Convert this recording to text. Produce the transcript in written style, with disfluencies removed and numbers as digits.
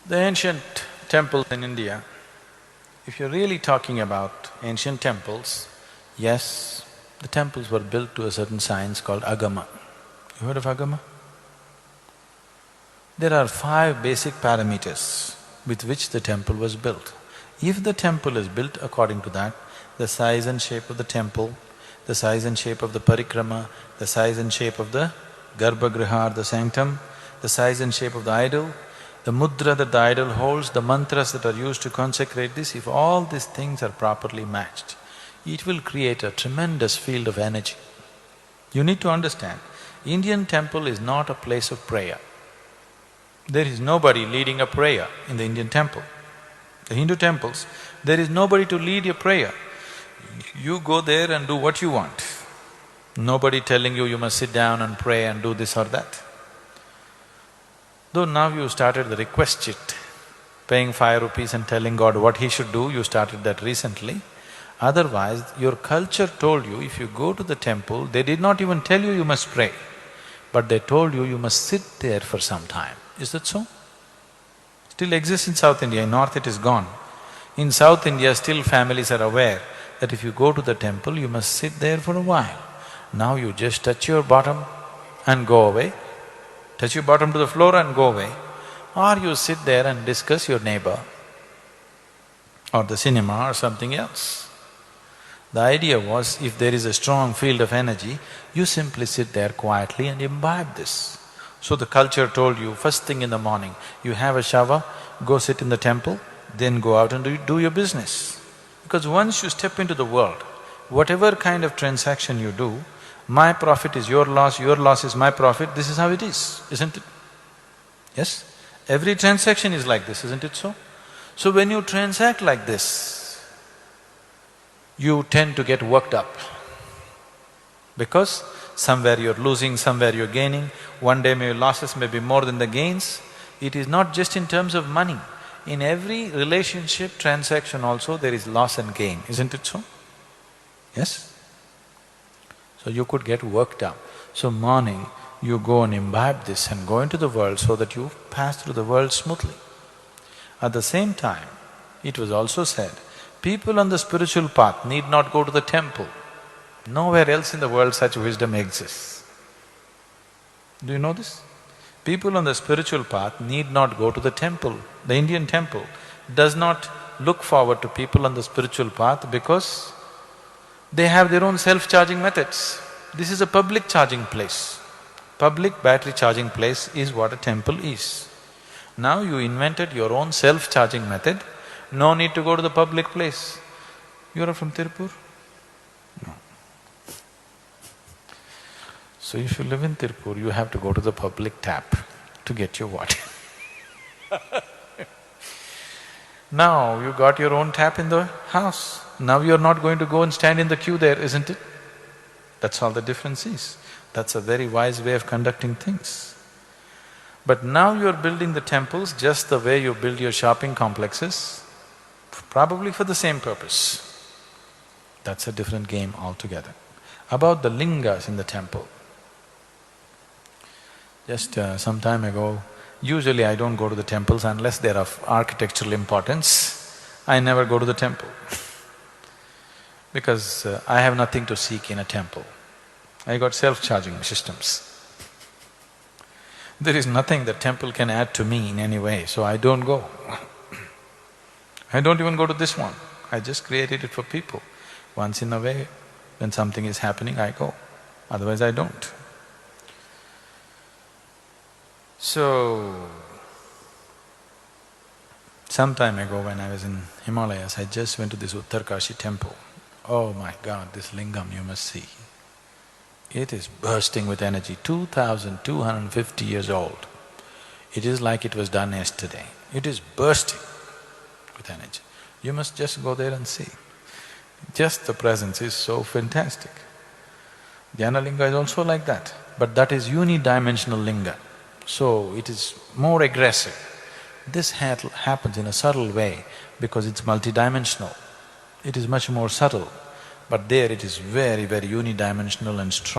The ancient temples in India, if you're really talking about ancient temples, yes, the temples were built to a certain science called agama. You heard of agama? There are 5 basic parameters with which the temple was built. If the temple is built according to that, the size and shape of the temple, the size and shape of the parikrama, the size and shape of the garbhagriha or the sanctum, the size and shape of the idol, the mudra that the idol holds, the mantras that are used to consecrate this, if all these things are properly matched, it will create a tremendous field of energy. You need to understand, Indian temple is not a place of prayer. There is nobody leading a prayer in the Indian temple. The Hindu temples, there is nobody to lead your prayer. You go there and do what you want. Nobody telling you must sit down and pray and do this or that. Though now you started the request sheet, paying 5 rupees and telling God what he should do, you started that recently. Otherwise, your culture told you if you go to the temple, they did not even tell you must pray, but they told you must sit there for some time. Is that so? Still exists in South India, in North it is gone. In South India, still families are aware that if you go to the temple, you must sit there for a while. Now you just touch your bottom and go away, touch your bottom to the floor and go away, or you sit there and discuss your neighbor or the cinema or something else. The idea was, if there is a strong field of energy, you simply sit there quietly and imbibe this. So the culture told you, first thing in the morning, you have a shower, go sit in the temple, then go out and do your business. Because once you step into the world, whatever kind of transaction you do, my profit is your loss is my profit, this is how it is, isn't it? Yes? Every transaction is like this, isn't it so? So when you transact like this, you tend to get worked up. Because somewhere you're losing, somewhere you're gaining, one day your losses may be more than the gains. It is not just in terms of money. In every relationship, transaction also, there is loss and gain, isn't it so? Yes? So you could get worked up. So morning, you go and imbibe this and go into the world so that you pass through the world smoothly. At the same time, it was also said, people on the spiritual path need not go to the temple. Nowhere else in the world such wisdom exists. Do you know this? People on the spiritual path need not go to the temple. The Indian temple does not look forward to people on the spiritual path because they have their own self-charging methods. This is a public charging place. Public battery charging place is what a temple is. Now you invented your own self-charging method, no need to go to the public place. You are from Tirupur? No. So if you live in Tirupur, you have to go to the public tap to get your water. Now you got your own tap in the house. Now you're not going to go and stand in the queue there, isn't it? That's all the difference is. That's a very wise way of conducting things. But now you're building the temples just the way you build your shopping complexes, probably for the same purpose. That's a different game altogether. About the lingas in the temple. Just some time ago, usually I don't go to the temples unless they're of architectural importance. I never go to the temple because I have nothing to seek in a temple. I got self-charging systems. There is nothing that temple can add to me in any way, so I don't go. I don't even go to this one, I just created it for people. Once in a way, when something is happening, I go, otherwise I don't. So, some time ago when I was in Himalayas, I just went to this Uttarkashi temple. Oh my God, this lingam you must see. It is bursting with energy, 2,250 years old. It is like it was done yesterday. It is bursting with energy. You must just go there and see. Just the presence is so fantastic. Jnana-linga is also like that, but that is unidimensional linga. So it is more aggressive. This happens in a subtle way because it's multidimensional. It is much more subtle, but there it is very, very unidimensional and strong.